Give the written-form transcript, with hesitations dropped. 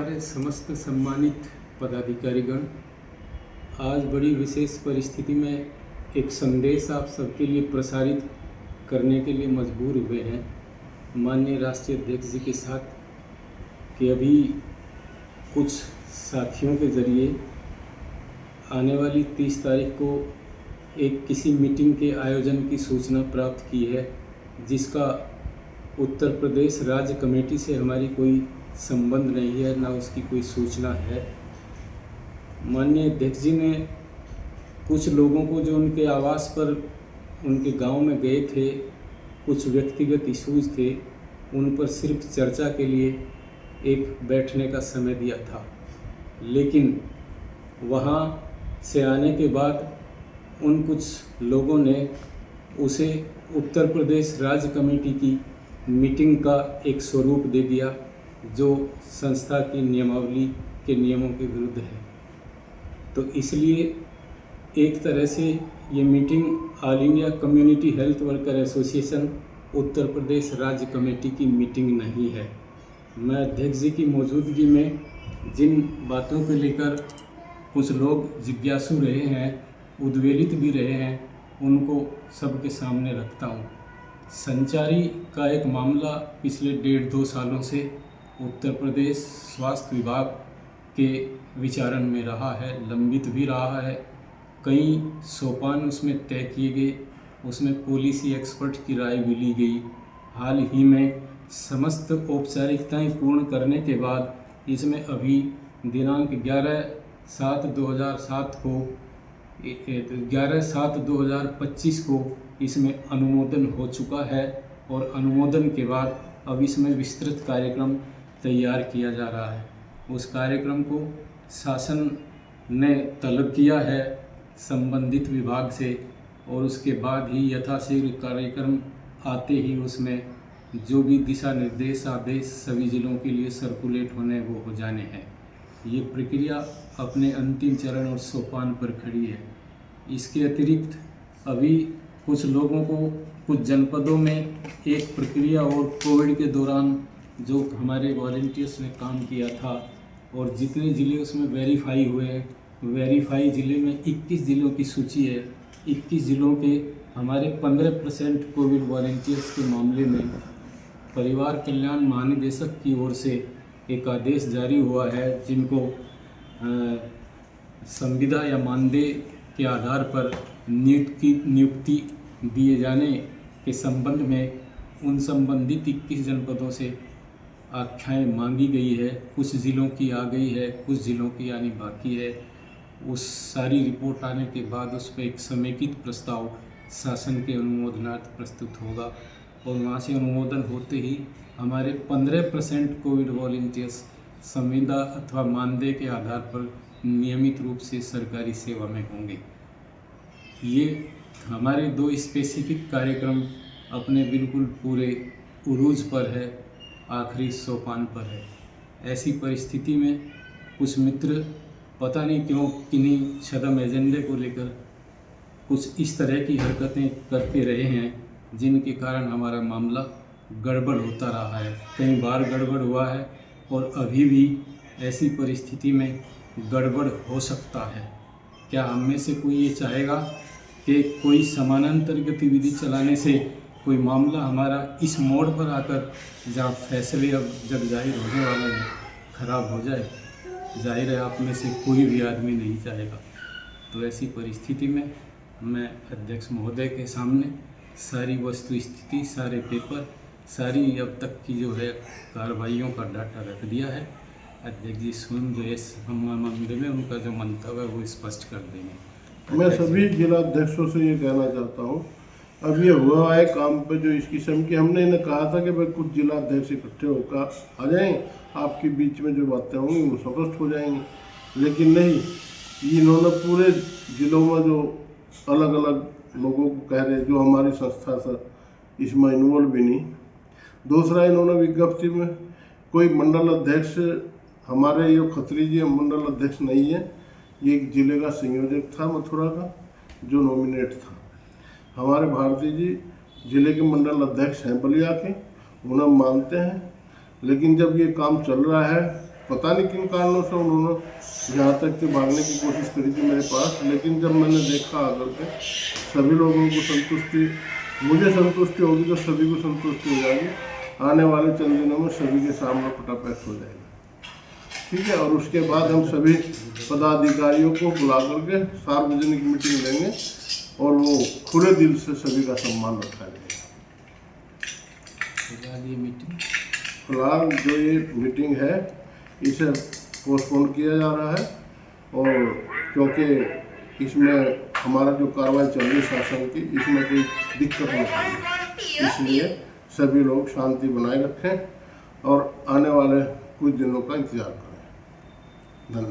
हमारे समस्त सम्मानित पदाधिकारीगण, आज बड़ी विशेष परिस्थिति में एक संदेश आप सबके लिए प्रसारित करने के लिए मजबूर हुए हैं माननीय राष्ट्रीय अध्यक्ष जी के साथ कि अभी कुछ साथियों के ज़रिए आने वाली 30 तारीख को एक किसी मीटिंग के आयोजन की सूचना प्राप्त की है, जिसका उत्तर प्रदेश राज्य कमेटी से हमारी कोई संबंध नहीं है, ना उसकी कोई सूचना है। माननीय अध्यक्ष जी ने कुछ लोगों को जो उनके आवास पर उनके गांव में गए थे, कुछ व्यक्तिगत इश्यूज थे, उन पर सिर्फ चर्चा के लिए एक बैठने का समय दिया था, लेकिन वहां से आने के बाद उन कुछ लोगों ने उसे उत्तर प्रदेश राज्य कमेटी की मीटिंग का एक स्वरूप दे दिया, जो संस्था की नियमावली के नियमों के विरुद्ध है। तो इसलिए एक तरह से ये meeting all India community health worker association Uttar Pradesh राज्य कमेटी की मीटिंग नहीं है। मैं अध्यक्ष जी की मौजूदगी में जिन बातों को लेकर कुछ लोग जिज्ञासु रहे हैं, उद्वेलित भी रहे हैं, उनको सबके सामने रखता हूँ। संचारी का एक मामला पिछले 1.5-2 सालों से उत्तर प्रदेश स्वास्थ्य विभाग के विचारण में रहा है, लंबित भी रहा है। कई सोपान उसमें तय किए गए, उसमें पॉलिसी एक्सपर्ट की राय भी ली गई। हाल ही में समस्त औपचारिकताएं पूर्ण करने के बाद इसमें अभी दिनांक 11/7/2025 को इसमें अनुमोदन हो चुका है और अनुमोदन के बाद अब इसमें विस्तृत कार्यक्रम तैयार किया जा रहा है। उस कार्यक्रम को शासन ने तलब किया है संबंधित विभाग से, और उसके बाद ही यथाशीघ्र कार्यक्रम आते ही उसमें जो भी दिशा निर्देश आदेश सभी जिलों के लिए सर्कुलेट होने वो हो जाने हैं। ये प्रक्रिया अपने अंतिम चरण और सोपान पर खड़ी है। इसके अतिरिक्त अभी कुछ लोगों को कुछ जनपदों में एक प्रक्रिया और कोविड के दौरान जो हमारे वॉलंटियर्स ने काम किया था और जितने ज़िले उसमें वेरीफाई हुए हैं, वेरीफाई ज़िले में 21 ज़िलों की सूची है। 21 ज़िलों के हमारे 15% कोविड वॉलंटियर्स के मामले में परिवार कल्याण महानिदेशक की ओर से एक आदेश जारी हुआ है, जिनको संविदा या मानदेय के आधार पर नियुक्ति दिए जाने के संबंध में उन संबंधित 21 जनपदों से आख्याएँ मांगी गई है। कुछ ज़िलों की आ गई है, कुछ ज़िलों की आनी बाकी है। उस सारी रिपोर्ट आने के बाद उस पर एक समेकित प्रस्ताव शासन के अनुमोदनार्थ प्रस्तुत होगा और वहाँ से अनुमोदन होते ही हमारे 15% कोविड वॉलंटियर्स संविदा अथवा मानदेय के आधार पर नियमित रूप से सरकारी सेवा में होंगे। ये हमारे 2 स्पेसिफिक कार्यक्रम अपने बिल्कुल पूरे उरूज पर है, आखिरी सोपान पर है। ऐसी परिस्थिति में कुछ मित्र पता नहीं क्यों किन्हीं छद्म एजेंडे को लेकर कुछ इस तरह की हरकतें करते रहे हैं, जिनके कारण हमारा मामला गड़बड़ होता रहा है। कई बार गड़बड़ हुआ है और अभी भी ऐसी परिस्थिति में गड़बड़ हो सकता है। क्या हम में से कोई ये चाहेगा कि कोई समानांतर गतिविधि चलाने से कोई मामला हमारा इस मोड़ पर आकर, जहाँ फैसले अब जब जाहिर होने वाले हैं, खराब हो जाए? जाहिर है आप में से कोई भी आदमी नहीं चाहेगा। तो ऐसी परिस्थिति में मैं अध्यक्ष महोदय के सामने सारी वस्तु स्थिति, सारे पेपर, सारी अब तक की जो है कार्रवाइयों का डाटा रख दिया है। अध्यक्ष जी स्वयं जो इस मामले में उनका जो मंतव्य है वो स्पष्ट कर देंगे। मैं सभी जिला अध्यक्षों से ये कहना चाहता हूँ, अब ये हुआ है काम पे जो इस किस्म की, हमने इन्हें कहा था कि भाई कुछ जिला अध्यक्ष इकट्ठे होकर आ जाएं, आपके बीच में जो बातें होंगी वो स्पष्ट हो जाएंगी, लेकिन नहीं, इन्होंने पूरे जिलों में जो अलग अलग लोगों को कह रहे जो हमारी संस्था से इसमें इन्वॉल्व भी नहीं। दूसरा, इन्होंने विज्ञप्ति में कोई मंडल अध्यक्ष, हमारे ये खत्री जी मंडल अध्यक्ष नहीं है, ये एक जिले का संयोजक था मथुरा का जो नॉमिनेट था। हमारे भारती जी जिले के मंडल अध्यक्ष हैं बलिया के, उन्हें मानते हैं, लेकिन जब ये काम चल रहा है पता नहीं किन कारणों से उन्होंने यहाँ तक के भागने की कोशिश करी थी मेरे पास, लेकिन जब मैंने देखा आकर के सभी लोगों को संतुष्टि, मुझे संतुष्टि होगी तो सभी को संतुष्टि हो जाएगी। आने वाले चंद दिनों में सभी के सामने पटापैक्स हो जाएगा, ठीक है। और उसके बाद हम सभी पदाधिकारियों को बुला करके सार्वजनिक मीटिंग लेंगे और वो खुले दिल से सभी का सम्मान रखा जाएगा। फिलहाल जो ये मीटिंग है इसे पोस्टपोन किया जा रहा है, और क्योंकि इसमें हमारा जो कार्रवाई चल रही है शासन की, इसमें कोई दिक्कत नहीं आएगी, इसलिए सभी लोग शांति बनाए रखें और आने वाले कुछ दिनों का इंतजार करें। धन्यवाद।